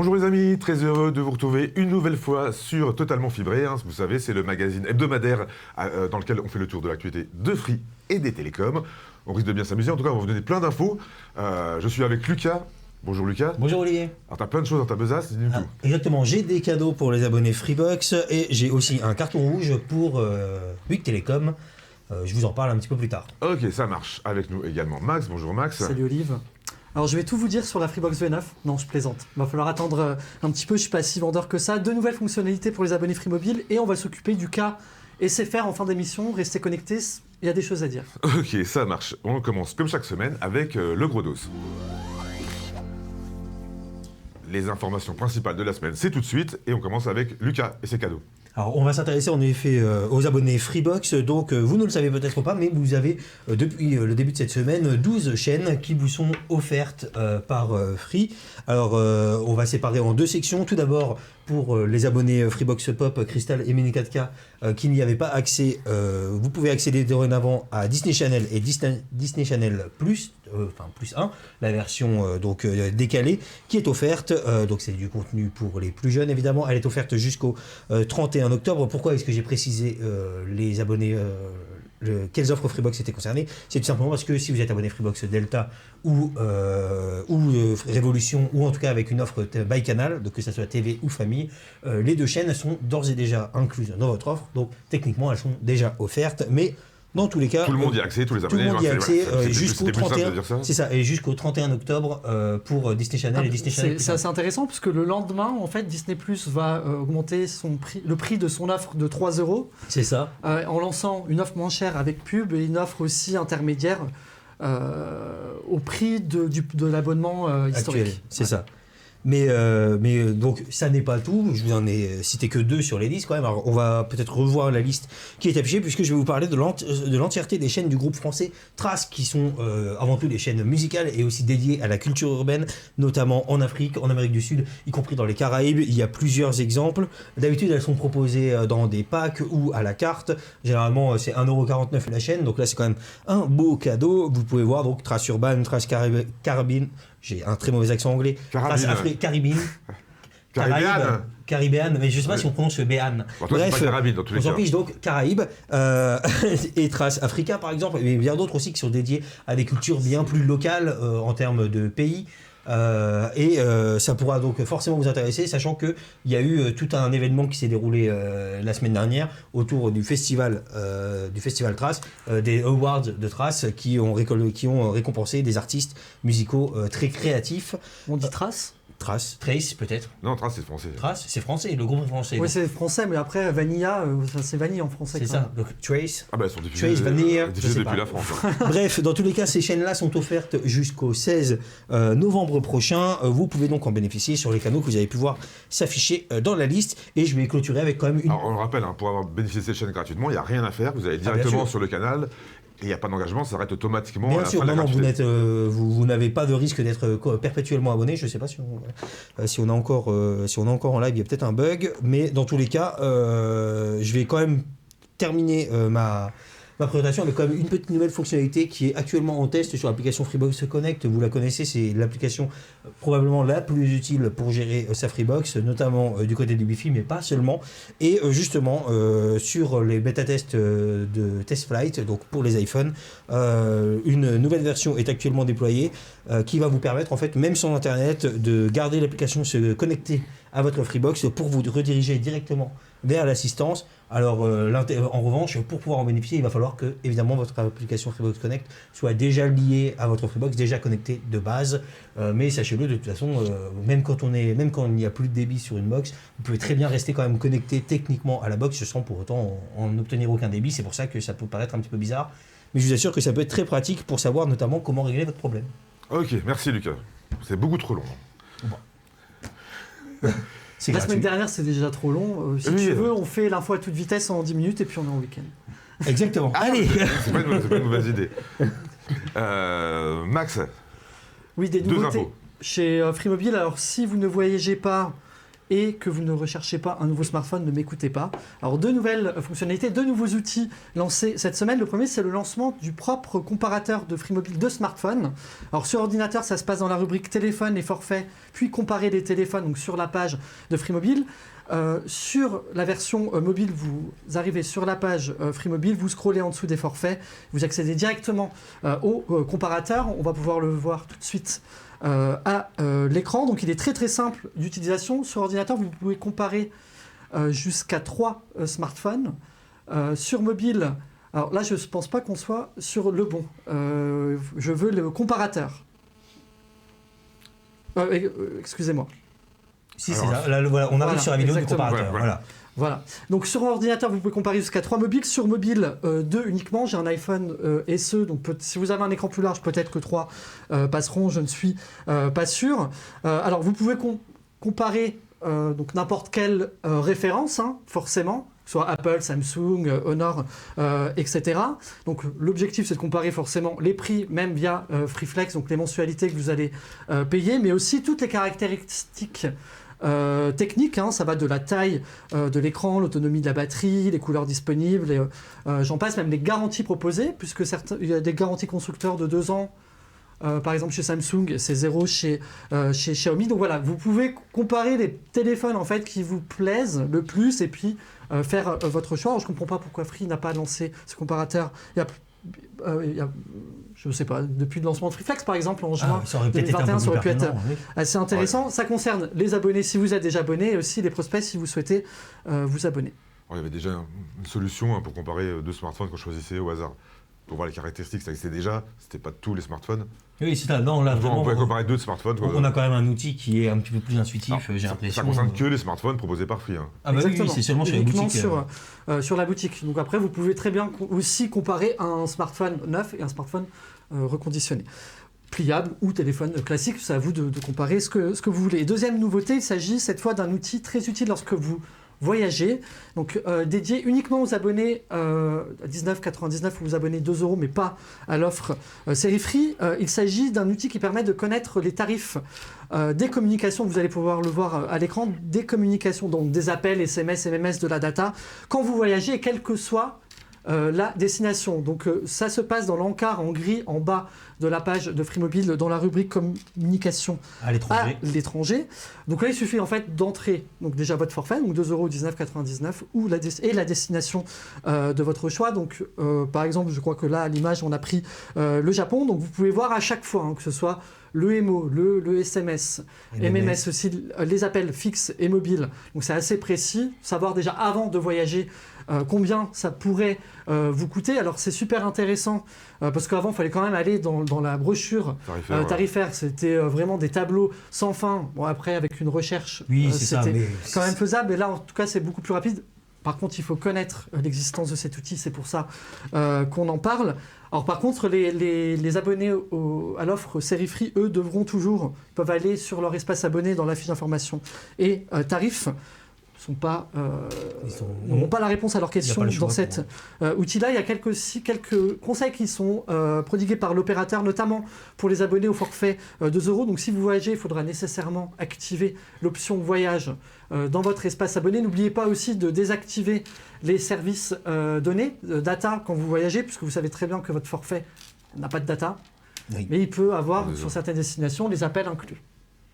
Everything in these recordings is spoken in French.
Bonjour les amis, très heureux de vous retrouver une nouvelle fois sur Totalement Fibré. Vous savez, c'est le magazine hebdomadaire dans lequel on fait le tour de l'actualité de Free et des télécoms. On risque de bien s'amuser, en tout cas on va vous donner plein d'infos. Je suis avec Lucas. Bonjour Lucas. Bonjour Olivier. Alors t'as plein de choses dans ta besace, dis-nous tout. Exactement, j'ai des cadeaux pour les abonnés Freebox et j'ai aussi un carton rouge pour Bouygues Télécom. Je vous en parle un petit peu plus tard. Ok, ça marche. Avec nous également Max. Bonjour Max. Salut Olive. Alors je vais tout vous dire sur la Freebox V9. Non, je plaisante. Il va falloir attendre un petit peu, je suis pas si vendeur que ça. 2 nouvelles fonctionnalités pour les abonnés Free Mobile et on va s'occuper du cas SFR en fin d'émission. Restez connectés, il y a des choses à dire. Ok, ça marche. On commence comme chaque semaine avec le gros dos. Les informations principales de la semaine, c'est tout de suite. Et on commence avec Lucas et ses cadeaux. Alors on va s'intéresser en effet aux abonnés Freebox, donc vous ne le savez peut-être pas, mais vous avez depuis le début de cette semaine 12 chaînes qui vous sont offertes par Free. Alors on va séparer en deux sections, tout d'abord pour les abonnés Freebox Pop, Crystal et Mini 4K qui n'y avaient pas accès, vous pouvez accéder dorénavant à Disney Channel et Disney Channel Plus, enfin plus 1, la version décalée qui est offerte, donc c'est du contenu pour les plus jeunes évidemment, elle est offerte jusqu'au 31 octobre. Pourquoi est-ce que j'ai précisé les abonnés, quelles offres Freebox étaient concernées? C'est tout simplement parce que si vous êtes abonné Freebox Delta ou Révolution, ou en tout cas avec une offre by canal, donc que ce soit TV ou famille, les deux chaînes sont d'ores et déjà incluses dans votre offre, donc techniquement elles sont déjà offertes, mais dans tous les cas, tout le monde y a accès, tous les abonnés tout le monde y a accès jusqu'au 31. C'est ça, et jusqu'au 31 octobre pour Disney Channel et Disney Channel. C'est assez intéressant parce que le lendemain, en fait, Disney Plus va augmenter le prix de son offre de 3 €. C'est ça. En lançant une offre moins chère avec pub et une offre aussi intermédiaire au prix de l'abonnement historique. Actuel, c'est ça. Mais donc ça n'est pas tout, je vous en ai cité que 2 sur les listes quand même. Alors on va peut-être revoir la liste qui est affichée puisque je vais vous parler de l'entièreté des chaînes du groupe français Trace qui sont avant tout des chaînes musicales et aussi dédiées à la culture urbaine, notamment en Afrique, en Amérique du Sud, y compris dans les Caraïbes. Il y a plusieurs exemples. D'habitude elles sont proposées dans des packs ou à la carte. Généralement c'est 1,49 € la chaîne, donc là c'est quand même un beau cadeau. Vous pouvez voir donc Trace Urbaine, Trace Caribbean. J'ai un très mauvais accent anglais. Caribbean. Caribéane, mais je ne sais pas si on prononce le Béane. Bon, bref, on s'en fiche donc Caraïbes et Trace Africa par exemple, et bien d'autres aussi qui sont dédiés à des cultures bien plus locales en termes de pays. Ça pourra donc forcément vous intéresser, sachant qu'il y a eu tout un événement qui s'est déroulé la semaine dernière autour du festival Trace, des awards de Trace qui ont récompensé des artistes musicaux très créatifs. On dit Trace ? Trace peut-être. Non, Trace c'est français. Trace c'est français, le groupe est français. Oui, c'est français, mais après Vanilla, c'est Vanille en français. C'est ça, donc Trace. Ah bah elles sont diffusées, Trace, Vanilla, diffusées depuis la France. Bref, dans tous les cas, ces chaînes-là sont offertes jusqu'au 16 novembre prochain. Vous pouvez donc en bénéficier sur les canaux que vous avez pu voir s'afficher dans la liste. Et je vais clôturer avec quand même une... Alors on le rappelle, pour avoir bénéficié de ces chaînes gratuitement, il n'y a rien à faire. Vous allez directement sur le canal. Et il n'y a pas d'engagement, ça s'arrête automatiquement. Bien sûr, non, vous n'avez pas de risque d'être perpétuellement abonné. Je ne sais pas si on est encore en live, il y a peut-être un bug. Mais dans tous les cas, je vais quand même terminer ma présentation avec quand même une petite nouvelle fonctionnalité qui est actuellement en test sur l'application Freebox Connect. Vous la connaissez, c'est l'application probablement la plus utile pour gérer sa Freebox, notamment du côté du Wi-Fi, mais pas seulement. Et justement, sur les bêta-tests de TestFlight, donc pour les iPhones, une nouvelle version est actuellement déployée qui va vous permettre, en fait, même sans Internet, de garder l'application se connecter à votre Freebox pour vous rediriger directement vers l'assistance. Alors en revanche, pour pouvoir en bénéficier, il va falloir que évidemment votre application Freebox Connect soit déjà liée à votre Freebox, déjà connectée de base. Mais sachez-le, de toute façon, même quand il n'y a plus de débit sur une box, vous pouvez très bien rester quand même connecté techniquement à la box sans pour autant en obtenir aucun débit. C'est pour ça que ça peut paraître un petit peu bizarre, mais je vous assure que ça peut être très pratique pour savoir notamment comment régler votre problème. Ok, merci Lucas. C'est beaucoup trop long. Bon. La semaine dernière, c'est déjà trop long. Si tu veux, on fait l'info à toute vitesse en 10 minutes et puis on est en week-end. Exactement. Allez. C'est pas une mauvaise idée. Max. Oui, des nouveautés chez Free Mobile. Alors, si vous ne voyagez pas et que vous ne recherchez pas un nouveau smartphone, ne m'écoutez pas. Alors 2 nouvelles fonctionnalités, 2 nouveaux outils lancés cette semaine. Le premier, c'est le lancement du propre comparateur de Free Mobile de smartphone. Alors sur ordinateur, ça se passe dans la rubrique téléphone et forfait, puis comparer les téléphones, donc sur la page de Free Mobile. Sur la version mobile, vous arrivez sur la page Free Mobile, vous scrollez en dessous des forfaits, vous accédez directement au comparateur. On va pouvoir le voir tout de suite à l'écran. Donc il est très très simple d'utilisation. Sur ordinateur, vous pouvez comparer jusqu'à 3 smartphones. Sur mobile, alors là je ne pense pas qu'on soit sur le bon. Je veux le comparateur. Excusez-moi. Si, c'est ça. Là, voilà, on arrive sur la vidéo exactement. du comparateur. Voilà. Donc sur ordinateur, vous pouvez comparer jusqu'à 3 mobiles. Sur mobile, 2 uniquement. J'ai un iPhone SE, donc si vous avez un écran plus large, peut-être que 3 passeront. Je ne suis pas sûr. Alors vous pouvez comparer donc n'importe quelle référence, hein, forcément, soit Apple, Samsung, Honor, etc. Donc l'objectif, c'est de comparer forcément les prix, même via FreeFlex, donc les mensualités que vous allez payer, mais aussi toutes les caractéristiques techniques, hein. Ça va de la taille de l'écran, l'autonomie de la batterie, les couleurs disponibles, j'en passe, même les garanties proposées, puisque il y a des garanties constructeurs de 2 ans. Par exemple chez Samsung, c'est 0 chez Xiaomi. Donc voilà, vous pouvez comparer les téléphones en fait qui vous plaisent le plus et puis faire votre choix. Alors, je ne comprends pas pourquoi Free n'a pas lancé ce comparateur. Il y a, je ne sais pas, depuis le lancement de FreeFlex par exemple en juin 2021, ça aurait pu être assez intéressant. Ouais. Ça concerne les abonnés si vous êtes déjà abonné et aussi les prospects si vous souhaitez vous abonner. Alors, il y avait déjà une solution pour comparer 2 smartphones qu'on choisissait au hasard. Pour voir les caractéristiques, ça existait déjà, c'était pas tous les smartphones. Oui, c'est ça. Non, là, vraiment, on pouvait comparer 2 smartphones. On a quand même un outil qui est un petit peu plus intuitif, j'ai l'impression. Ça concerne que les smartphones proposés par Free. Hein. Ah bah oui, c'est seulement sur la boutique. Sur la boutique. Donc après, vous pouvez très bien aussi comparer un smartphone neuf et un smartphone reconditionné. Pliable ou téléphone classique, c'est à vous de comparer ce que vous voulez. Et deuxième nouveauté, il s'agit cette fois d'un outil très utile lorsque vous voyager, donc dédié uniquement aux abonnés à 19,99 ou aux abonnés 2 €, mais pas à l'offre série Free. Il s'agit d'un outil qui permet de connaître les tarifs des communications, vous allez pouvoir le voir à l'écran, des communications, donc des appels, SMS, MMS, de la data, quand vous voyagez et quelle que soit la destination. Donc ça se passe dans l'encart en gris en bas de la page de Free Mobile dans la rubrique communication à l'étranger. Donc là il suffit en fait d'entrer donc déjà votre forfait, donc 2 € 19,99 ou la destination de votre choix. Donc par exemple je crois que là à l'image on a pris le Japon, donc vous pouvez voir à chaque fois que ce soit le MO, le SMS, MMS aussi, les appels fixes et mobiles. Donc c'est assez précis, savoir déjà avant de voyager combien ça pourrait vous coûter. Alors c'est super intéressant parce qu'avant il fallait quand même aller dans la brochure tarifaire. C'était vraiment des tableaux sans fin. Bon après avec une recherche c'était quand même faisable, et là en tout cas c'est beaucoup plus rapide. Par contre, il faut connaître l'existence de cet outil, c'est pour ça qu'on en parle. Alors par contre, les abonnés à l'offre série Free, eux, peuvent aller sur leur espace abonné dans la fiche d'information et tarifs. N'ont pas la réponse à leurs questions dans cet outil-là. Il y a quelques conseils qui sont prodigués par l'opérateur, notamment pour les abonnés au forfait 2 €. Donc si vous voyagez, il faudra nécessairement activer l'option voyage dans votre espace abonné. N'oubliez pas aussi de désactiver les services données, data, quand vous voyagez, puisque vous savez très bien que votre forfait n'a pas de data. Oui. Mais il peut avoir, sur certaines destinations, les appels inclus.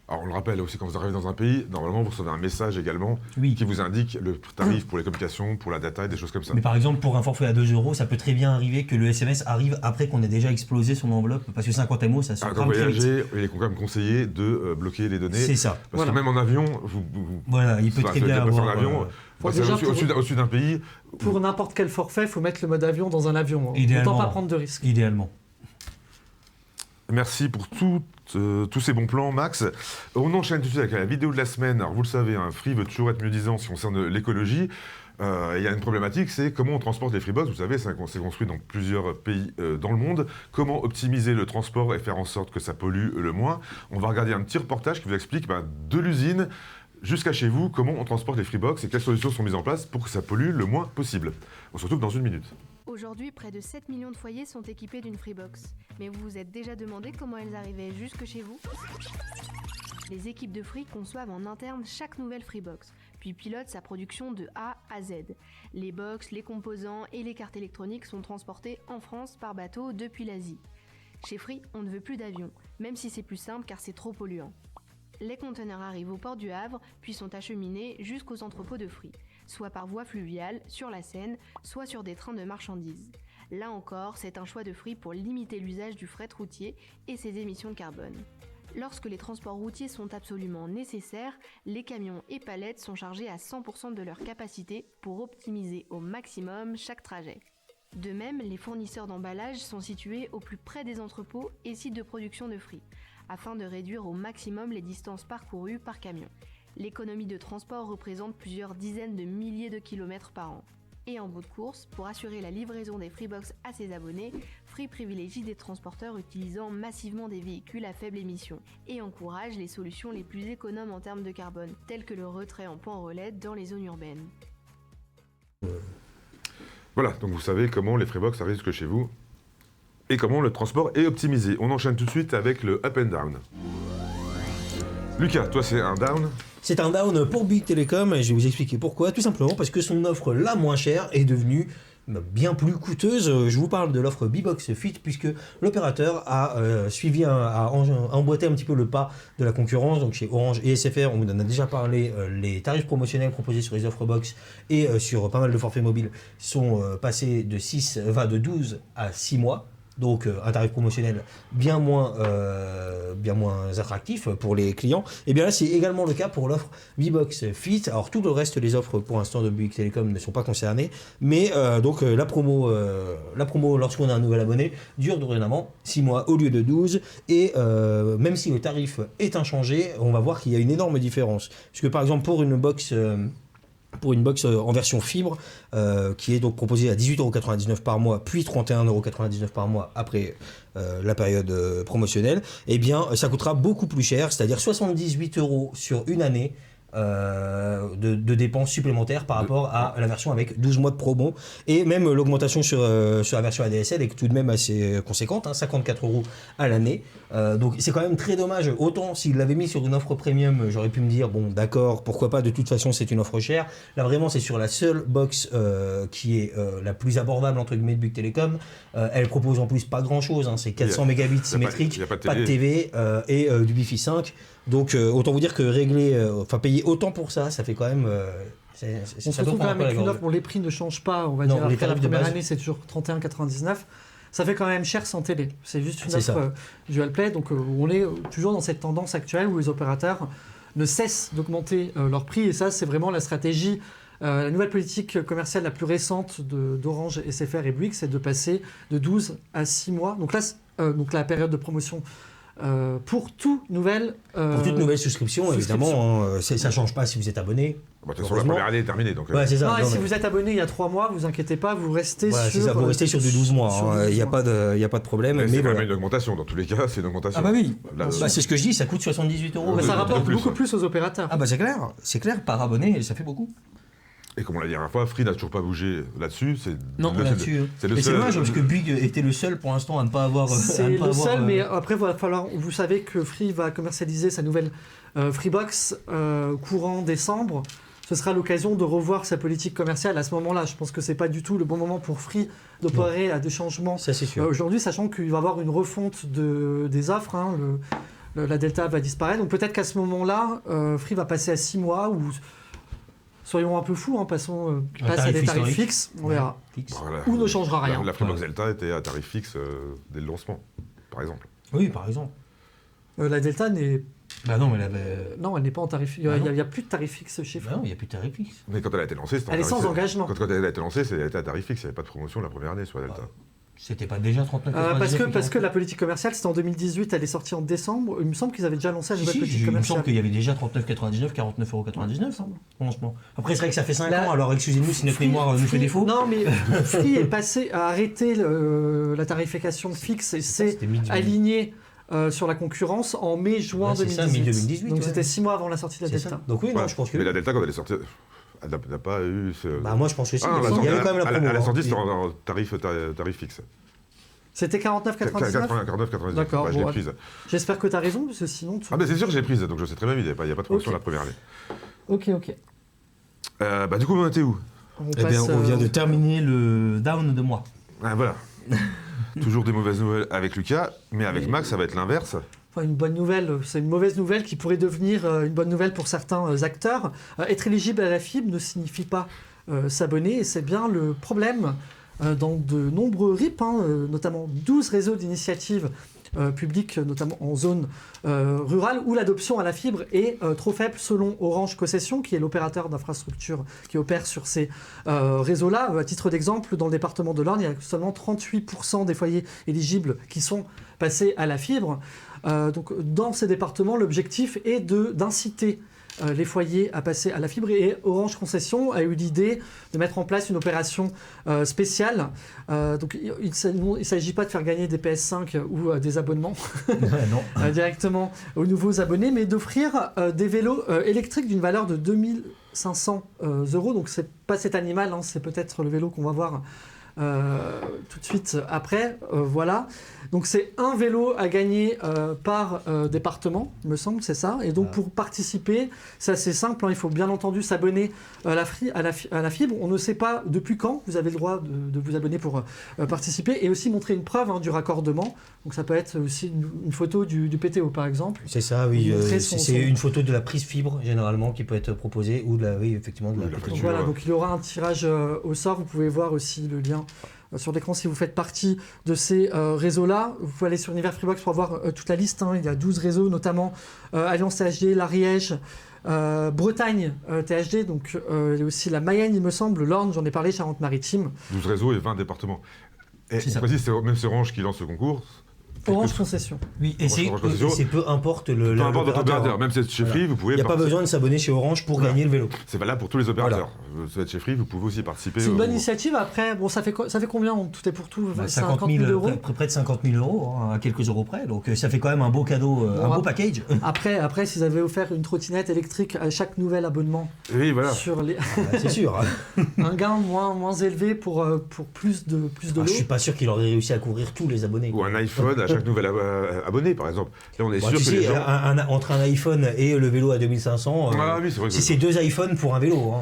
Alors on le rappelle aussi, quand vous arrivez dans un pays, normalement vous recevez un message également qui vous indique le tarif pour les communications, pour la data et des choses comme ça. Mais par exemple, pour un forfait à 2 €, ça peut très bien arriver que le SMS arrive après qu'on ait déjà explosé son enveloppe, parce que 50 MO, ça se crame très vite. Il est quand même conseillé de bloquer les données. C'est ça. Parce que même en avion, il peut très bien avoir... au-dessus d'un pays... Pour n'importe quel forfait, il faut mettre le mode avion dans un avion. Autant pas prendre de risques. Idéalement. Merci pour tous ces bons plans, Max. On enchaîne tout de suite avec la vidéo de la semaine. Alors, vous le savez, Free veut toujours être mieux disant en ce qui concerne l'écologie. Il y a une problématique, c'est comment on transporte les Freebox. Vous savez, c'est construit dans plusieurs pays dans le monde. Comment optimiser le transport et faire en sorte que ça pollue le moins. On va regarder un petit reportage qui vous explique de l'usine jusqu'à chez vous, comment on transporte les Freebox et quelles solutions sont mises en place pour que ça pollue le moins possible. On se retrouve dans 1 minute. Aujourd'hui, près de 7 millions de foyers sont équipés d'une Freebox. Mais vous vous êtes déjà demandé comment elles arrivaient jusque chez vous ? Les équipes de Free conçoivent en interne chaque nouvelle Freebox, puis pilotent sa production de A à Z. Les box, les composants et les cartes électroniques sont transportés en France par bateau depuis l'Asie. Chez Free, on ne veut plus d'avions, même si c'est plus simple car c'est trop polluant. Les conteneurs arrivent au port du Havre, puis sont acheminés jusqu'aux entrepôts de Free, soit par voie fluviale, sur la Seine, soit sur des trains de marchandises. Là encore, c'est un choix de Free pour limiter l'usage du fret routier et ses émissions de carbone. Lorsque les transports routiers sont absolument nécessaires, les camions et palettes sont chargés à 100% de leur capacité pour optimiser au maximum chaque trajet. De même, les fournisseurs d'emballage sont situés au plus près des entrepôts et sites de production de Free, afin de réduire au maximum les distances parcourues par camion. L'économie de transport représente plusieurs dizaines de milliers de kilomètres par an. Et en bout de course, pour assurer la livraison des Freebox à ses abonnés, Free privilégie des transporteurs utilisant massivement des véhicules à faible émission et encourage les solutions les plus économes en termes de carbone, telles que le retrait en point relais dans les zones urbaines. Voilà, donc vous savez comment les Freebox arrivent jusque chez vous et comment le transport est optimisé. On enchaîne tout de suite avec le up and down. Lucas, toi c'est un down? C'est un down pour Bouygues Telecom et je vais vous expliquer pourquoi. Tout simplement parce que son offre la moins chère est devenue bien plus coûteuse. Je vous parle de l'offre Bbox Fit puisque l'opérateur a emboîté un petit peu le pas de la concurrence. Donc chez Orange et SFR, on vous en a déjà parlé, les tarifs promotionnels proposés sur les offres box et sur pas mal de forfaits mobiles sont passés de 12 à 6 mois. Donc un tarif promotionnel bien moins attractif pour les clients. Et bien là, c'est également le cas pour l'offre Bbox Fit. Alors tout le reste des offres pour l'instant de Bouygues Telecom ne sont pas concernées. Mais donc la promo lorsqu'on a un nouvel abonné dure dorénavant 6 mois au lieu de 12. Et même si le tarif est inchangé, on va voir qu'il y a une énorme différence. Parce que par exemple pour une box en version fibre, qui est donc proposée à 18,99€ par mois, puis 31,99€ par mois après la période promotionnelle, eh bien ça coûtera beaucoup plus cher, c'est-à-dire 78€ sur une année de dépenses supplémentaires par rapport à la version avec 12 mois de promo. Et même l'augmentation sur la version ADSL est tout de même assez conséquente, 54€ à l'année. Donc c'est quand même très dommage. Autant s'il l'avait mis sur une offre premium, j'aurais pu me dire bon d'accord, pourquoi pas, de toute façon c'est une offre chère. Là vraiment c'est sur la seule box qui est la plus abordable entre guillemets de Bouygues Telecom. Elle propose en plus pas grand chose, c'est 400 mégabits symétriques, pas de TV et du Wi-Fi 5. Donc autant vous dire que payer autant pour ça, ça fait quand même... on se retrouve quand même avec une offre où les prix ne changent pas, on va dire, après la première année c'est toujours 31,99€. Ça fait quand même cher sans télé. C'est juste une offre dual play, donc on est toujours dans cette tendance actuelle où les opérateurs ne cessent d'augmenter leurs prix, et ça c'est vraiment la stratégie. La nouvelle politique commerciale la plus récente d'Orange, SFR et Bouygues, c'est de passer de 12 à 6 mois. Donc là, la période de promotion pour toute nouvelle souscription, évidemment, ça ne change pas si vous êtes abonné. De toute façon, la première année est terminée. Donc, c'est ça. Si vous êtes abonné il y a 3 mois, vous inquiétez pas, vous restez vous restez sur du 12 mois, il n'y a pas de problème. Mais c'est quand même une augmentation, dans tous les cas, c'est une augmentation. Ah bah oui, c'est ce que je dis, ça coûte 78€. Ça rapporte beaucoup plus aux opérateurs. Ah bah c'est clair, par abonné, ça fait beaucoup. Et comme on l'a dit la dernière fois, Free n'a toujours pas bougé là-dessus. C'est dommage parce que Bouygues était le seul pour l'instant à ne pas avoir. C'est le seul, mais après, il va falloir. Vous savez que Free va commercialiser sa nouvelle Freebox courant décembre. Ce sera l'occasion de revoir sa politique commerciale à ce moment-là. Je pense que c'est pas du tout le bon moment pour Free d'opérer à des changements. Ça, c'est sûr. Aujourd'hui, sachant qu'il va y avoir une refonte des offres, la Delta va disparaître. Donc peut-être qu'à ce moment-là, Free va passer à 6 mois ou. Soyons un peu fous, passe à des tarifs fixes, on verra. Ou ne changera rien. La Freebox Delta était à tarif fixe dès le lancement, par exemple. Oui, par exemple. La Delta n'est... non, elle avait... Non, elle n'est pas en tarif... Il n'y a plus de tarif fixe chez Free. Non, il n'y a plus de tarif fixe. Mais quand elle a été lancée, c'était elle est sans engagement. Quand elle a été lancée, elle était à tarif fixe, il n'y avait pas de promotion la première année sur la Delta. C'était pas déjà 39,99 parce que la politique commerciale, c'était en 2018, elle est sortie en décembre. Il me semble qu'ils avaient déjà lancé la nouvelle politique commerciale. Il me semble qu'il y avait déjà 39,99, 49,99€, franchement. Après, c'est vrai que ça fait 5 ans, alors excusez-nous si notre mémoire nous fait défaut. Non, mais Free est passé à arrêter la tarification fixe et s'est aligné sur la concurrence en mai-juin 2018. Donc c'était 6 mois avant la sortie de la Delta. Donc oui, je pense que... Mais la Delta, quand elle est sortie... Elle n'a pas eu ce... moi je pense que si, il y avait quand même la promo. À la sortie, c'était en tarif fixe. C'était 49,99 49,99. D'accord, Ouais, je l'ai bon, prise. J'espère que tu as raison, parce que sinon... Ah bah c'est sûr que j'ai prise, donc je sais très bien, il n'y a pas de promotion Ok. la première année. Ok. Bah du coup, on était où? Eh bien, on vient de terminer le down de moi. Ah voilà. Toujours des mauvaises nouvelles avec Lucas, mais avec Max, ça va être l'inverse. Enfin, une bonne nouvelle, c'est une mauvaise nouvelle qui pourrait devenir une bonne nouvelle pour certains acteurs. Être éligible à la fibre ne signifie pas s'abonner, et c'est bien le problème dans de nombreux RIP, notamment 12 réseaux d'initiatives publiques, notamment en zone rurale, où l'adoption à la fibre est trop faible selon Orange Concessions, qui est l'opérateur d'infrastructure qui opère sur ces réseaux-là. À titre d'exemple, dans le département de l'Orne, il y a seulement 38% des foyers éligibles qui sont passés à la fibre. Donc, dans ces départements, l'objectif est d'inciter les foyers à passer à la fibre, et Orange Concessions a eu l'idée de mettre en place une opération spéciale. Donc il ne s'agit pas de faire gagner des PS5 ou des abonnements directement aux nouveaux abonnés, mais d'offrir des vélos électriques d'une valeur de 2500 €. Donc c'est pas cet animal, c'est peut-être le vélo qu'on va voir tout de suite après. Voilà. Donc c'est un vélo à gagner par département, me semble, c'est ça. Et donc pour participer, c'est assez simple, il faut bien entendu s'abonner à la fibre. On ne sait pas depuis quand vous avez le droit de vous abonner pour participer, et aussi montrer une preuve du raccordement. Donc ça peut être aussi une photo du PTO par exemple. C'est ça, oui. Son- C'est une photo de la prise fibre généralement qui peut être proposée, ou effectivement de la Oui, la prise Donc Tu voilà, vois. donc il y aura un tirage au sort. Vous pouvez voir aussi le lien sur l'écran si vous faites partie de ces réseaux-là. Vous pouvez aller sur Univers Freebox pour voir toute la liste. Il y a 12 réseaux, notamment Alliance THD, l'Ariège, Bretagne THD, donc il y a aussi la Mayenne, il me semble, l'Orne, j'en ai parlé, Charente-Maritime. 12 réseaux et 20 départements. Et C'est on ça. précise, c'est Orange qui lance le concours. Orange Concession. Oui, et c'est Orange Concessions. peu importe le Peu importe votre l'opérateur, opérateur, même si c'est chez Voilà. Free, vous pouvez Il n'y a pas participer. besoin de s'abonner chez Orange pour Voilà. gagner le vélo. C'est valable pour tous les opérateurs. Si vous êtes chez Free, vous pouvez aussi participer. C'est une bonne au- initiative. Après, bon, ça fait combien en tout et pour tout? 50 000 €. près de 50 000 €, à quelques euros près. Donc ça fait quand même un beau cadeau, un beau package. Après, s'ils avaient offert une trottinette électrique à chaque nouvel abonnement Oui, voilà. sur les... C'est sûr. un gain moins élevé pour plus de Je lots. suis pas sûr qu'il aurait réussi à couvrir tous les abonnés. Ou un iPhone à chaque nouvel abonné, par exemple. Là, on est Bon, sûr tu que les sais, gens. entre un iPhone et le vélo à 2500, Ah oui, c'est vrai que si c'est 2 iPhones pour un vélo.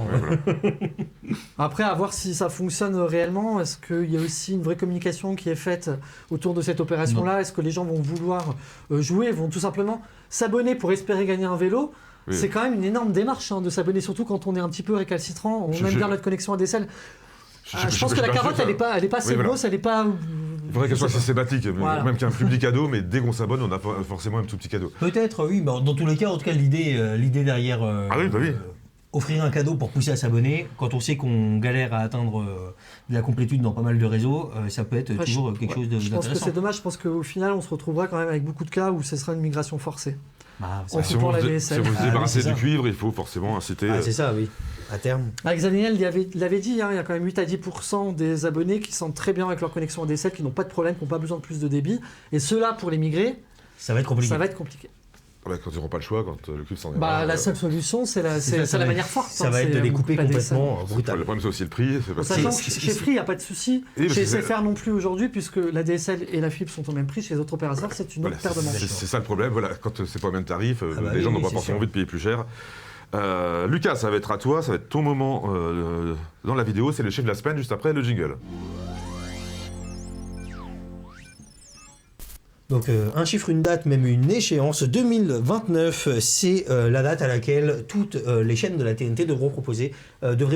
Après, à voir si ça fonctionne réellement. Est-ce qu'il y a aussi une vraie communication qui est faite autour de cette opération-là? Est-ce que les gens vont vouloir jouer, vont tout simplement s'abonner pour espérer gagner un vélo? Oui. C'est quand même une énorme démarche de s'abonner, surtout quand on est un petit peu récalcitrant. On aime bien notre connexion ADSL. Je pense que la carotte, elle est pas assez Oui, voilà. grosse, elle est pas... Il faudrait qu'elle soit systématique, Voilà. même qu'un plus petit cadeau, mais dès qu'on s'abonne, on a forcément un tout petit cadeau. Peut-être, oui. Mais dans tous les cas, en tout cas, l'idée derrière Ah oui, bah oui. offrir un cadeau pour pousser à s'abonner, quand on sait qu'on galère à atteindre de la complétude dans pas mal de réseaux, ça peut être toujours quelque chose Je pense que d'intéressant. c'est dommage. Je pense qu'au final, on se retrouvera quand même avec beaucoup de cas où ce sera une migration forcée. Bah, On Si fout pour on la se DSL. si on se débarrasser oui, c'est du ça. cuivre, il faut forcément inciter. c'est ça, oui. À terme. Avec Xaniel, il avait dit, il y a quand même 8 à 10% des abonnés qui sentent très bien avec leur connexion ADSL, qui n'ont pas de problème, qui n'ont pas besoin de plus de débit. Et ceux-là, pour les migrer, Ça va être compliqué. ça va être compliqué. Ah bah, quand ils n'auront pas le choix, quand le cuivre s'en Bah, ira. la seule solution, c'est la ça va manière forte. Ça va être de les couper complètement Le brutal. problème, c'est aussi le prix. C'est pas- Sachant que c'est- chez Free, il n'y a pas de souci. Oui, parce Chez que c'est- SFR non plus aujourd'hui, puisque la DSL et la fibre sont au même prix. Chez les autres opérateurs, c'est une Voilà, autre paire de manches. c'est ça le problème. Voilà, quand c'est pas au même tarif, bah les gens oui, n'ont pas c'est forcément sûr. envie de payer plus cher. Lucas, ça va être à toi, ça va être ton moment dans la vidéo. C'est le chiffre de la semaine juste après le jingle. Donc un chiffre, une date, même une échéance. 2029, c'est la date à laquelle toutes les chaînes de la TNT devraient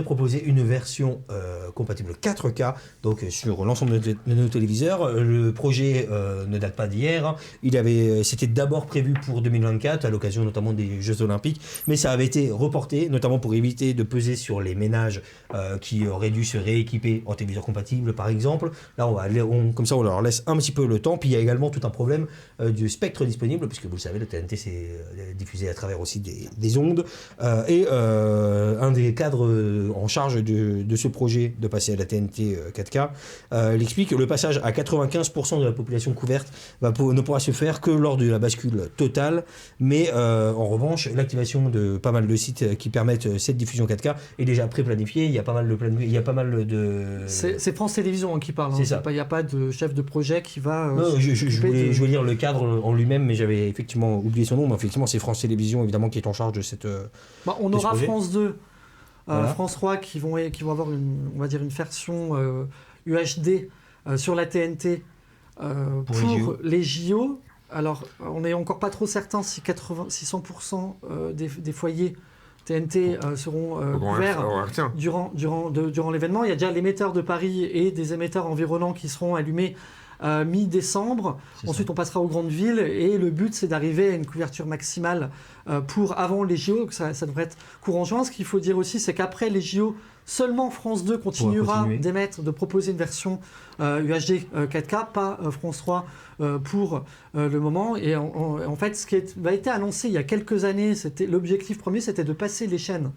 proposer une version compatible 4K, donc sur l'ensemble de nos téléviseurs. Le projet ne date pas d'hier. C'était d'abord prévu pour 2024, à l'occasion notamment des Jeux Olympiques, mais ça avait été reporté, notamment pour éviter de peser sur les ménages qui auraient dû se rééquiper en téléviseur compatible, par exemple. Là, comme ça, on leur laisse un petit peu le temps. Puis il y a également tout un problème du spectre disponible, puisque vous le savez, le TNT c'est diffusé à travers aussi des ondes. Un des cadres en charge de ce projet de passer à la TNT 4K, elle explique que le passage à 95% de la population couverte ne pourra se faire que lors de la bascule totale, mais en revanche, l'activation de pas mal de sites qui permettent cette diffusion 4K est déjà pré-planifiée. Il y a pas mal de C'est France Télévisions qui parle. C'est ça. Il n'y a pas de chef de projet qui va. Non, je voulais lire le cadre en lui-même, mais j'avais effectivement oublié son nom. Mais effectivement, c'est France Télévisions évidemment qui est en charge de cette. On aura projet. France 2, Voilà. France 3 qui vont avoir on va dire une version UHD sur la TNT pour les JO. Alors, on n'est encore pas trop certain si 100% des foyers TNT seront couverts durant l'événement. Il y a déjà l'émetteur de Paris et des émetteurs environnants qui seront allumés mi-décembre. Ensuite, on passera aux grandes villes et le but, c'est d'arriver à une couverture maximale pour avant les JO. Ça devrait être courant juin. Ce qu'il faut dire aussi, c'est qu'après les JO, seulement France 2 continuera de proposer une version UHD 4K, pas France 3 pour le moment. Et en fait, ce qui a été annoncé il y a quelques années, l'objectif premier, c'était de passer les chaînes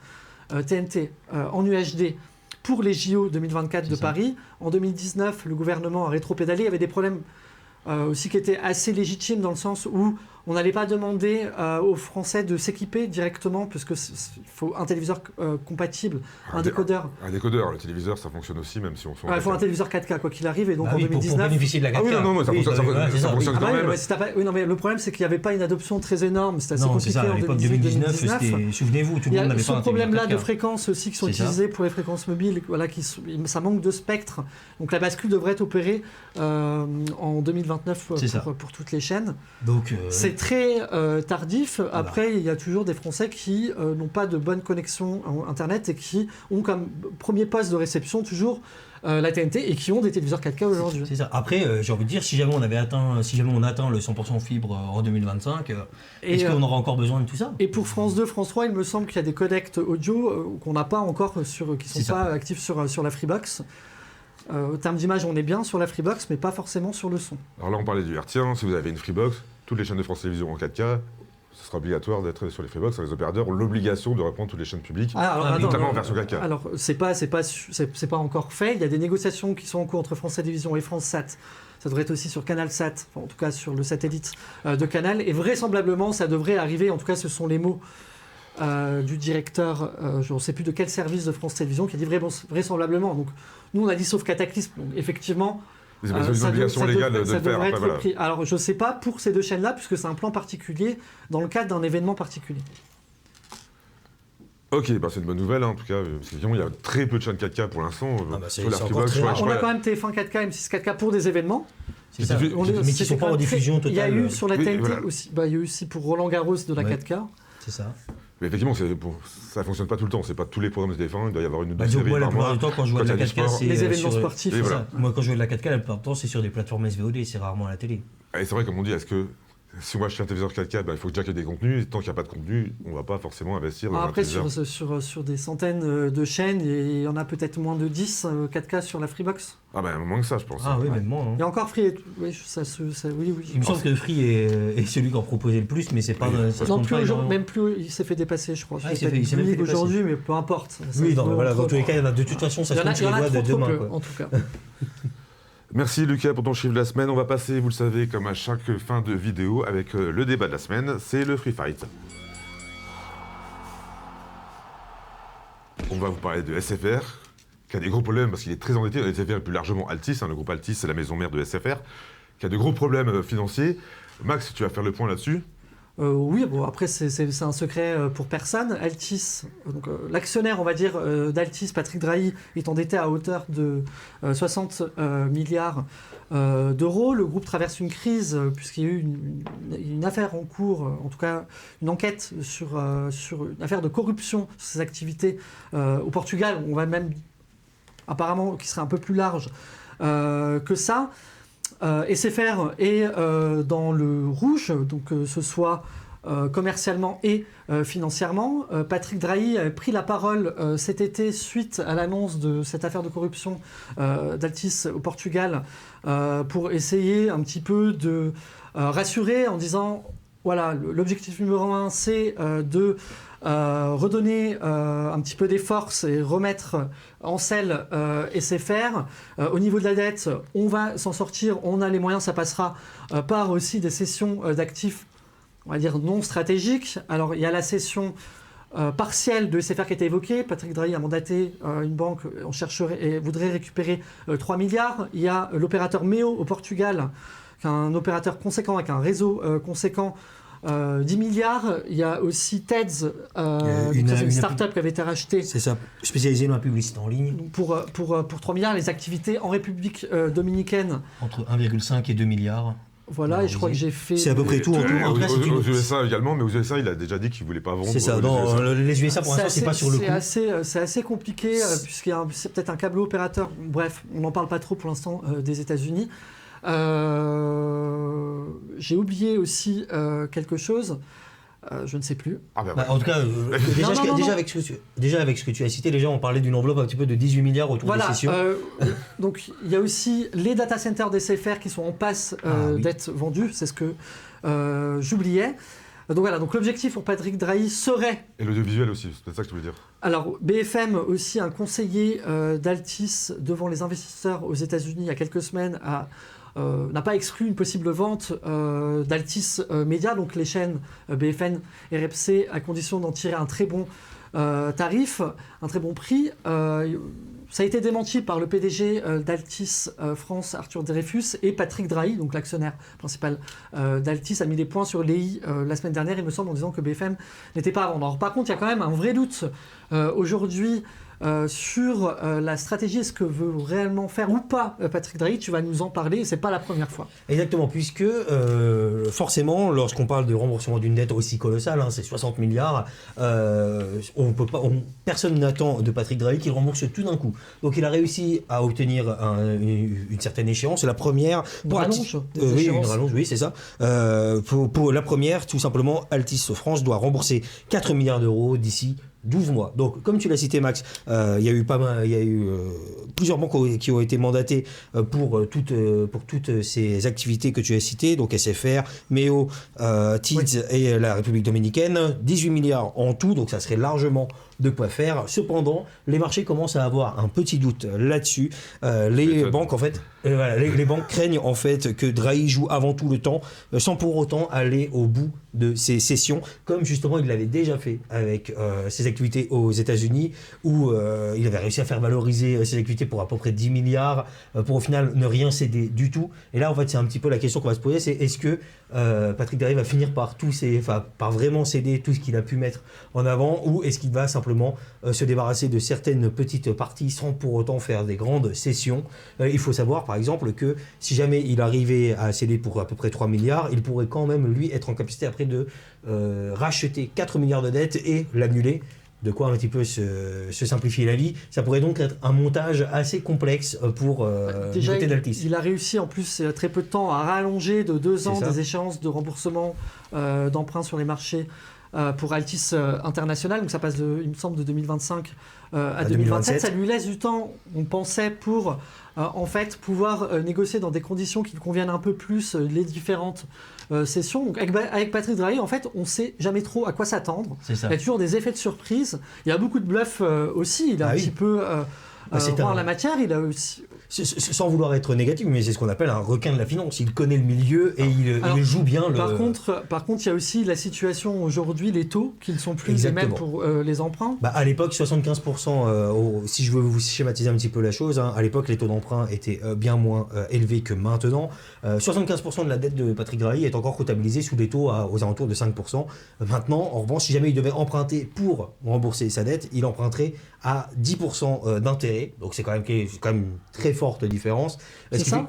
TNT en UHD pour les JO 2024 de Paris. En 2019, le gouvernement a rétropédalé. Il y avait des problèmes aussi qui étaient assez légitimes dans le sens où on n'allait pas demander aux Français de s'équiper directement puisque il faut un téléviseur compatible, un décodeur. Un décodeur, le téléviseur, ça fonctionne aussi même si on fait. Il faut un téléviseur 4K quoi qu'il arrive et donc en 2019. Pour bénéficier de la 4K. Ah oui, non, ça fonctionne quand même. Oui, non, mais le problème c'est qu'il n'y avait pas une adoption très énorme, c'était assez compliqué à en l'époque 2019. Souvenez-vous, tout le monde n'avait pas un téléviseur 4K. Ce problème-là de fréquences aussi qui sont utilisées pour les fréquences mobiles, voilà, ça manque de spectre. Donc la bascule devrait être opérée en 2029 pour toutes les chaînes. Donc c'est très tardif. Après, il y a toujours des Français qui n'ont pas de bonne connexion Internet et qui ont comme premier poste de réception toujours la TNT et qui ont des téléviseurs 4K aujourd'hui. C'est ça. Après, j'ai envie de dire, si jamais on atteint le 100% fibre en 2025, est-ce qu'on aura encore besoin de tout ça ? Et pour France 2, France 3, il me semble qu'il y a des codecs audio qu'on n'a pas encore qui sont pas actifs sur la Freebox. Au terme d'image, on est bien sur la Freebox, mais pas forcément sur le son. Alors là, on parlait du RT1. Si vous avez une Freebox, toutes les chaînes de France Télévisions en 4K, ce sera obligatoire d'être sur les Freebox. Les opérateurs ont l'obligation de reprendre toutes les chaînes publiques, notamment en version 4K. Alors, c'est pas encore fait. Il y a des négociations qui sont en cours entre France Télévisions et France Sat. Ça devrait être aussi sur Canal Sat, enfin, en tout cas sur le satellite de Canal. Et vraisemblablement, ça devrait arriver. En tout cas, ce sont les mots du directeur, je ne sais plus de quel service de France Télévisions, qui a dit vraisemblablement. Donc, nous, on a dit sauf cataclysme. Donc, effectivement, c'est une obligation légale de le faire. Après, voilà. Alors, je ne sais pas pour ces deux chaînes-là, puisque c'est un plan particulier dans le cadre d'un événement particulier. Ok, c'est une bonne nouvelle en tout cas, parce qu'évidemment il y a très peu de chaînes 4K pour l'instant sur la Freebox. On a quand même TF1 4K, M6 4K pour des événements. Mais qui ne sont pas en diffusion totale. Il y a eu sur la TNT aussi, il y a eu aussi pour Roland Garros de la 4K. C'est ça. Mais effectivement, ça ne fonctionne pas tout le temps. C'est pas tous les programmes de TF1, il doit y avoir une ou deux séries moi, par mois. du temps, quand je joue à la 4K, c'est les événements sportifs. Voilà. Moi, quand je joue à la 4K, la plupart du temps, c'est sur des plateformes SVOD, c'est rarement à la télé. Et c'est vrai, comme on dit, est-ce que si on va acheter un téléviseur 4K, il faut déjà qu'il y ait des contenus. Et tant qu'il n'y a pas de contenu, on ne va pas forcément investir dans un téléviseur. Après, sur des centaines de chaînes, il y en a peut-être moins de 10 4K sur la Freebox. Moins que ça, je pense. Ah oui, même moins. Il y a encore Free. Oui. Il me semble que Free est celui qui en proposait le plus, mais c'est pas. Non, même plus, il s'est fait dépasser, je crois. Il s'est fait dépasser aujourd'hui, mais peu importe. Oui, dans tous les cas, il y en a de toute façon, ça se compte sur les doigts de demain. En tout cas. Merci Lucas pour ton chiffre de la semaine. On va passer, vous le savez, comme à chaque fin de vidéo, avec le débat de la semaine, c'est le Free Fight. On va vous parler de SFR, qui a des gros problèmes parce qu'il est très endetté. SFR et plus largement Altice, le groupe Altice, c'est la maison mère de SFR, qui a de gros problèmes financiers. Max, tu vas faire le point là-dessus ? Oui, après c'est un secret pour personne. Altice, l'actionnaire on va dire d'Altis, Patrick Drahi, est endetté à hauteur de 60 milliards d'euros. Le groupe traverse une crise puisqu'il y a eu une affaire en cours, en tout cas une enquête sur une affaire de corruption sur ses activités au Portugal. On va même apparemment qui serait un peu plus large que ça. SFR est dans le rouge, donc ce soit commercialement et financièrement. Patrick Drahi a pris la parole cet été suite à l'annonce de cette affaire de corruption d'Altis au Portugal pour essayer un petit peu de rassurer en disant Voilà, l'objectif numéro 1, c'est de redonner un petit peu des forces et remettre en selle SFR. Au niveau de la dette, on va s'en sortir, on a les moyens, ça passera par aussi des cessions d'actifs, on va dire, non stratégiques. Alors, il y a la cession partielle de SFR qui a été évoquée. Patrick Drahi a mandaté une banque, on chercherait et voudrait récupérer 3 milliards. Il y a l'opérateur MEO au Portugal, qui est un opérateur conséquent avec un réseau conséquent, 10 milliards. Il y a aussi TEDS, une start-up qui avait été rachetée. C'est ça, spécialisée dans la publicité en ligne. Pour 3 milliards, les activités en République dominicaine. Entre 1,5 et 2 milliards. Voilà, et je crois que j'ai fait... C'est à peu près tout. Aux USA également, mais aux USA, il a déjà dit qu'il ne voulait pas vendre. C'est ça, les USA pour l'instant, c'est pas sur le coup. C'est assez compliqué, c'est peut-être un câble opérateur. Bref, on n'en parle pas trop pour l'instant des États-Unis. J'ai oublié aussi quelque chose. Je ne sais plus. En tout cas, déjà avec ce que tu as cité, les gens ont parlé d'une enveloppe un petit peu de 18 milliards autour des sessions. Donc il y a aussi les data centers des CFR qui sont en passe d'être vendus, c'est ce que j'oubliais. Donc voilà, donc l'objectif pour Patrick Drahi serait... Et l'audiovisuel aussi, c'est ça que tu voulais dire. Alors BFM aussi, un conseiller d'Altis devant les investisseurs aux États-Unis il y a quelques semaines n'a pas exclu une possible vente d'Altis Media, donc les chaînes BFM et RMC, à condition d'en tirer un très bon tarif, un très bon prix. Ça a été démenti par le PDG d'Altis France, Arthur Dreyfus, et Patrick Drahi, donc l'actionnaire principal d'Altis, a mis des points sur les i la semaine dernière, il me semble, en disant que BFM n'était pas à vendre. Alors, par contre, il y a quand même un vrai doute aujourd'hui sur la stratégie, est-ce que veut réellement faire ou pas Patrick Drahi. Tu vas nous en parler, et c'est pas la première fois. Exactement, puisque forcément, lorsqu'on parle de remboursement d'une dette aussi colossale, c'est 60 milliards, personne n'attend de Patrick Drahi qu'il rembourse tout d'un coup. Donc il a réussi à obtenir une certaine échéance, la première... Une rallonge oui, c'est ça. Pour la première, tout simplement, Altis France doit rembourser 4 milliards d'euros d'ici 12 mois. Donc, comme tu l'as cité, Max, il y a eu plusieurs banques qui ont été mandatées pour toutes ces activités que tu as citées, donc SFR, MEO, TIDS et la République dominicaine, 18 milliards en tout, donc ça serait largement de quoi faire. Cependant, les marchés commencent à avoir un petit doute là-dessus. Les banques craignent en fait que Drahi joue avant tout le temps, sans pour autant aller au bout de ses sessions, comme justement il l'avait déjà fait avec ses activités aux États-Unis, où il avait réussi à faire valoriser ses activités pour à peu près 10 milliards, pour au final ne rien céder du tout. Et là, en fait, c'est un petit peu la question qu'on va se poser, c'est est-ce que Patrick Drahi va finir par vraiment céder tout ce qu'il a pu mettre en avant, ou est-ce qu'il va simplement se débarrasser de certaines petites parties sans pour autant faire des grandes cessions. Il faut savoir par exemple que si jamais il arrivait à céder pour à peu près 3 milliards, il pourrait quand même lui être en capacité après de racheter 4 milliards de dettes et l'annuler. De quoi un petit peu se simplifier la vie. Ça pourrait donc être un montage assez complexe pour déjà, côté d'Altis. Il a réussi en plus très peu de temps à rallonger de 2 ans des échéances de remboursement d'emprunts sur les marchés pour Altis International. Donc ça passe, il me semble, de 2025 à 2027. Ça lui laisse du temps, on pensait, pour en fait pouvoir négocier dans des conditions qui conviennent un peu plus les différentes sessions. Donc avec Patrick Drahi, en fait, on ne sait jamais trop à quoi s'attendre. Il y a toujours des effets de surprise. Il y a beaucoup de bluff aussi. Il a un petit peu voir la matière. Il a aussi... Sans vouloir être négatif, mais c'est ce qu'on appelle un requin de la finance. Il connaît le milieu et il joue bien. Par contre, il y a aussi la situation aujourd'hui, les taux qui ne sont plus les mêmes pour les emprunts. À l'époque, 75%, si je veux vous schématiser un petit peu la chose, à l'époque, les taux d'emprunt étaient bien moins élevés que maintenant. 75% de la dette de Patrick Drahi est encore comptabilisée sous des taux aux alentours de 5%. Maintenant, en revanche, si jamais il devait emprunter pour rembourser sa dette, il emprunterait à 10% d'intérêt. Donc c'est quand même une très forte différence. C'est ça ?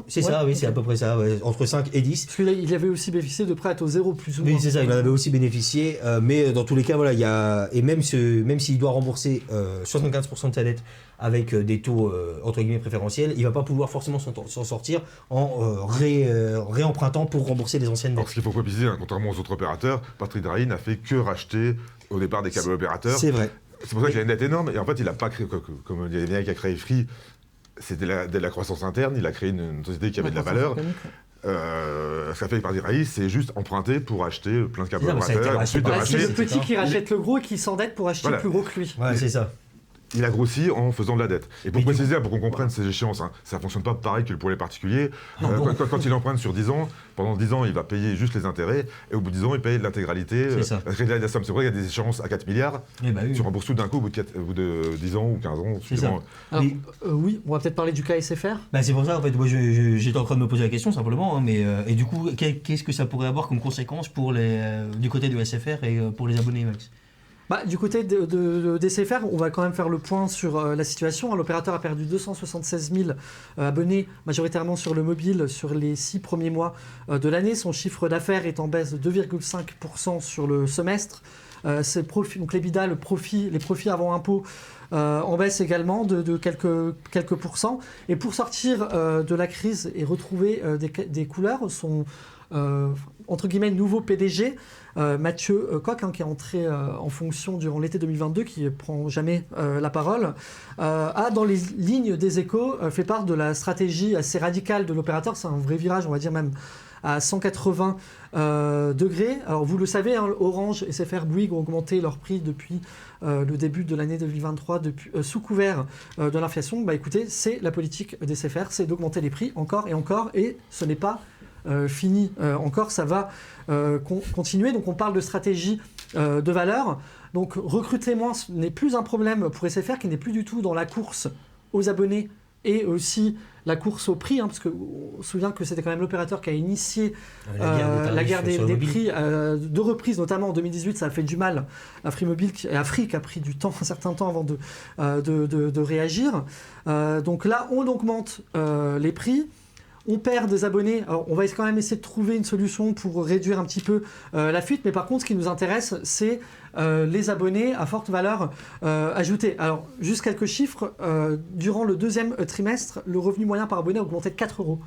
C'est ça, oui, c'est à peu près ça, entre 5 et 10. Parce qu'il avait aussi bénéficié de prêts à taux zéro, plus ou moins. Oui, c'est ça, il en avait aussi bénéficié, mais dans tous les cas, voilà, il y a, et même s'il doit rembourser 75% de sa dette avec des taux entre guillemets préférentiels, il ne va pas pouvoir forcément s'en sortir en réempruntant pour rembourser les anciennes dettes. Alors, ce qu'il faut préciser, contrairement aux autres opérateurs, Patrick Drahi n'a fait que racheter au départ des câbles opérateurs. C'est vrai. C'est pour ça qu'il a une dette énorme, et en fait, il n'a pas créé, comme il y a bien qui a créé Free, c'était de la croissance interne, il a créé une société qui avait de la valeur. Ce qu'a fait Patrick Drahi, c'est juste emprunter pour acheter plein de câbles C'est ça, mais ça a été opérateurs, et ensuite de racheté. C'est racheter. le petit qui rachète le gros et qui s'endette pour acheter Voilà. plus gros que lui. Ouais, c'est ça. Il a grossi en faisant de la dette. Et pour Mais du préciser, pour qu'on comprenne ces échéances, hein, ça ne fonctionne pas pareil que pour les particuliers. Non, bon. Quand il emprunte sur 10 ans, pendant 10 ans, il va payer juste les intérêts, et au bout de 10 ans, il paye l'intégralité. C'est ça. La somme, c'est vrai, il y a des échéances à 4 milliards. Eh bah oui. Tu rembourses tout d'un coup au bout de 10 ans ou 15 ans. C'est suivant. Alors, Mais- oui, on va peut-être parler du cas SFR. Bah c'est pour ça en fait, moi j'étais en train de me poser la question simplement, hein, mais et du coup qu'est-ce que ça pourrait avoir comme conséquence pour du côté du SFR et pour les abonnés Max? Du côté des SFR, on va quand même faire le point sur la situation. L'opérateur a perdu 276 000 abonnés, majoritairement sur le mobile, sur les 6 premiers mois de l'année. Son chiffre d'affaires est en baisse de 2,5% sur le semestre. Donc l'EBITDA, les profits avant impôt, en baisse également de quelques pourcents. Et pour sortir de la crise et retrouver des couleurs, son entre guillemets nouveau PDG, Mathieu Koch, qui est entré en fonction durant l'été 2022, qui prend jamais la parole, a dans les lignes des Échos fait part de la stratégie assez radicale de l'opérateur. C'est un vrai virage, on va dire même à 180 degrés. Alors vous le savez, hein, Orange et SFR, Bouygues ont augmenté leur prix depuis le début de l'année 2023 sous couvert de l'inflation. Écoutez, c'est la politique des SFR, c'est d'augmenter les prix encore et encore, et ce n'est pas fini encore, ça va continuer. Donc on parle de stratégie de valeur. Donc recruter moins n'est plus un problème pour SFR, qui n'est plus du tout dans la course aux abonnés et aussi la course au prix, hein, parce qu'on se souvient que c'était quand même l'opérateur qui a initié la guerre des prix de reprise, notamment en 2018. Ça a fait du mal à Free Mobile et à Free, qui a pris un certain temps avant de réagir. Donc là, on augmente les prix. On perd des abonnés. Alors, on va quand même essayer de trouver une solution pour réduire un petit peu la fuite. Mais par contre, ce qui nous intéresse, c'est les abonnés à forte valeur ajoutée. Alors, juste quelques chiffres. Durant le deuxième trimestre, le revenu moyen par abonné a augmenté de 4 euros.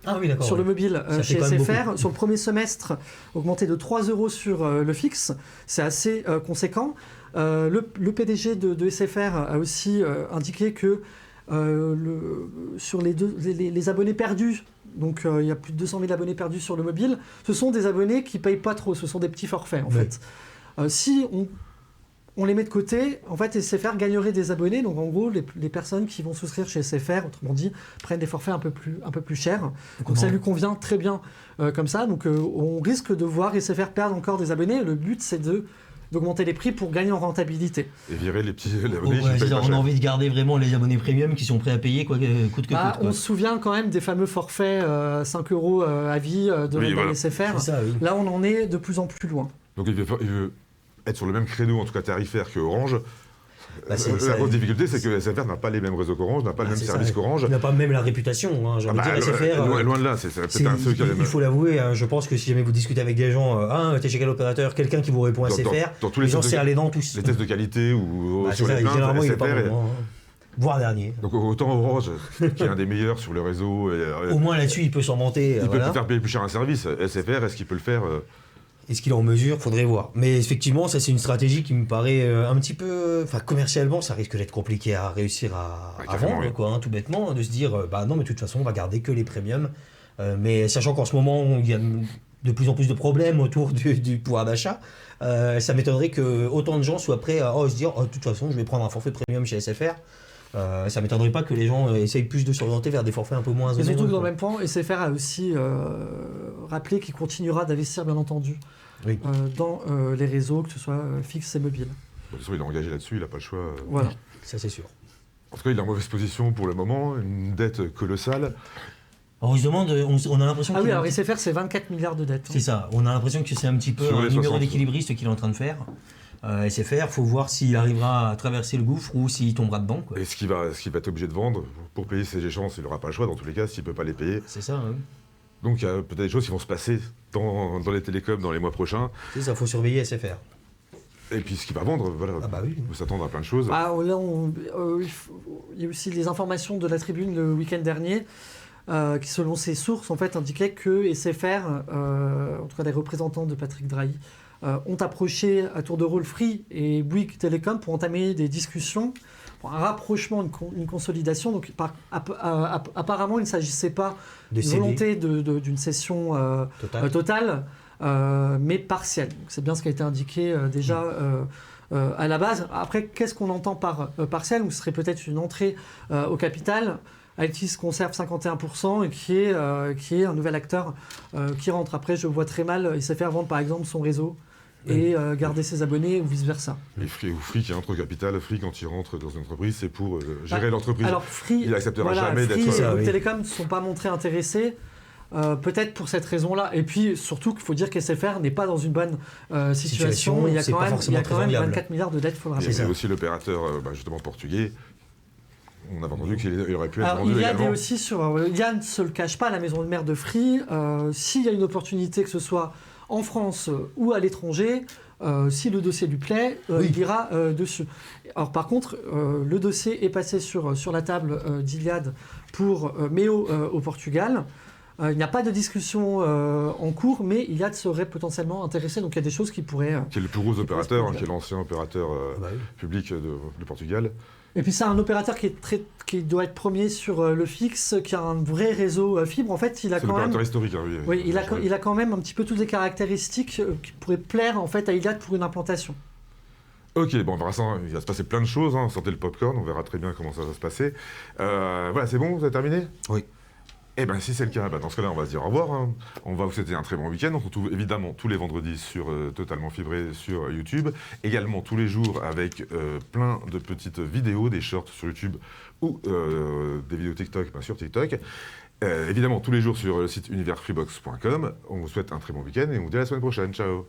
Ah oui, d'accord. Sur le mobile Ça chez fait quand même SFR. beaucoup. Sur le premier semestre, augmenté de 3 euros sur le fixe. C'est assez conséquent. Le PDG de SFR a aussi indiqué que sur les abonnés perdus, donc il y a plus de 200 000 abonnés perdus sur le mobile, ce sont des abonnés qui ne payent pas trop, ce sont des petits forfaits en fait. Si on les met de côté, en fait SFR gagnerait des abonnés, donc en gros les personnes qui vont souscrire chez SFR, autrement dit, prennent des forfaits un peu plus chers. Donc ça lui convient très bien comme ça, donc on risque de voir SFR perdre encore des abonnés. Le but c'est d'augmenter les prix pour gagner en rentabilité. Et virer les petits abonnés Ouais, qui payent pas on a cher. envie de garder vraiment les abonnés premium qui sont prêts à payer quoi, coûte que coûte. On Quoi. se souvient quand même des fameux forfaits 5 euros à vie de Oui, la voilà. SFR. C'est ça, oui. Là, on en est de plus en plus loin. Donc il veut être sur le même créneau, en tout cas tarifaire, que Orange. C'est La ça. grosse difficulté, c'est que SFR n'a pas les mêmes réseaux qu'Orange, n'a pas le même C'est service ça. qu'Orange. Il n'a pas même la réputation, hein, j'ai envie de dire SFR. Loin de là, c'est C'est- peut-être un de ceux qui a les il mêmes. faut l'avouer, hein, je pense que si jamais vous discutez avec des gens, t'es chez quel opérateur, quelqu'un qui vous répond à Dans- SFR, dans tous les les gens tests serrent les dents tous. Les tests de qualité ou Bah, sur c'est ça, les plaintes, généralement il est pas SFR. bon, hein. Voire dernier. Donc autant Orange, qui est un des meilleurs sur le réseau, Au moins là-dessus, il peut s'en vanter. il peut voilà. faire payer plus cher un service. SFR, est-ce qu'il peut le faire Est-ce qu'il est en mesure? Faudrait voir. Mais effectivement, ça c'est une stratégie qui me paraît un petit peu... Enfin, commercialement, ça risque d'être compliqué à réussir à carrément, vendre, oui. quoi, hein, tout bêtement, de se dire, non, mais de toute façon, on va garder que les premiums. Mais sachant qu'en ce moment, il y a de plus en plus de problèmes autour du pouvoir d'achat, ça m'étonnerait que autant de gens soient prêts à se dire, de toute façon, je vais prendre un forfait premium chez SFR. Ça m'étonnerait pas que les gens essayent plus de s'orienter vers des forfaits un peu moins Et surtout onéreux, que dans le quoi. même temps, SFR a aussi rappelé qu'il continuera d'investir, bien entendu, Oui. dans les réseaux, que ce soit fixe et mobile. De toute façon, il est engagé là-dessus, il n'a pas le choix. Voilà. Ça c'est sûr. En tout cas, il est en mauvaise position pour le moment, une dette colossale. Alors, on se demande, on a l'impression Ah qu'il oui, est un alors petit- SFR, c'est 24 milliards de dettes. C'est ça, on a l'impression que c'est un petit peu Sur un les numéro 60. d'équilibriste qu'il est en train de faire. SFR, faut voir s'il arrivera à traverser le gouffre ou s'il tombera dedans, quoi. Et ce qu'il va être obligé de vendre pour payer ses échéances, il n'aura pas le choix dans tous les cas s'il ne peut pas les payer. C'est ça, hein. Donc il y a peut-être des choses qui vont se passer dans les télécoms dans les mois prochains. C'est ça, faut surveiller SFR. Et puis ce qu'il va vendre, voilà, Ah bah oui. on peut s'attendre à plein de choses. Là, il y a aussi des informations de la Tribune le week-end dernier qui, selon ses sources, en fait, indiquaient que SFR, en tout cas des représentants de Patrick Drahi, ont approché à tour de rôle Free et Bouygues Telecom pour entamer des discussions rapprochement, une consolidation. Donc apparemment, il ne s'agissait pas Des d'une CD. volonté d'une cession totale, mais partielle. Donc, c'est bien ce qui a été indiqué déjà à la base. Après, qu'est-ce qu'on entend par partielle? Ce serait peut-être une entrée au capital. Altis conserve 51% et qui est un nouvel acteur qui rentre. Après, je vois très mal SFR vendre par exemple son réseau et garder ses abonnés ou vice-versa. Et Free qui rentre au capital, Free quand il rentre dans une entreprise, c'est pour gérer l'entreprise. Alors Free, Il acceptera jamais d'être... Free et Ça, Bouygues oui. Télécom ne se sont pas montrés intéressés. Peut-être pour cette raison-là. Et puis surtout qu'il faut dire qu'SFR n'est pas dans une bonne situation. Il y a c'est quand pas même, forcément très 24 enviable. milliards de dettes, il faut le Et rappeler. c'est ça. aussi l'opérateur justement portugais. On avait entendu qu'il aurait pu être Alors, vendu il y a également. aussi sur Yann ne se le cache pas, la maison de mère de Free. S'il y a une opportunité, que ce soit en France ou à l'étranger, si le dossier lui plaît, Oui. il ira dessus. Alors par contre, le dossier est passé sur la table d'Iliad pour Meo au Portugal. Il n'y a pas de discussion en cours, mais Iliad serait potentiellement intéressé. Donc il y a des choses qui pourraient... Qui est le plus gros opérateur, se qui est l'ancien opérateur Bah oui. public de Portugal. Et puis c'est un opérateur qui doit être premier sur le fixe, qui a un vrai réseau fibre. En fait, il a C'est quand même... l'opérateur historique. Hein, Oui, il a quand même un petit peu toutes les caractéristiques qui pourraient plaire en fait à Iliad pour une implantation. Ok, bon, on verra ça, il va se passer plein de choses, hein. Sortez le popcorn, on verra très bien comment ça va se passer. Voilà, c'est bon, vous avez terminé? Oui. Eh bien, si c'est le cas, dans ce cas-là, on va se dire au revoir. Hein. On va vous souhaiter un très bon week-end. On se retrouve évidemment tous les vendredis sur Totalement Fibré sur YouTube. Également tous les jours avec plein de petites vidéos, des shorts sur YouTube ou des vidéos TikTok sur TikTok. Évidemment tous les jours sur le site universfreebox.com. On vous souhaite un très bon week-end et on vous dit à la semaine prochaine. Ciao!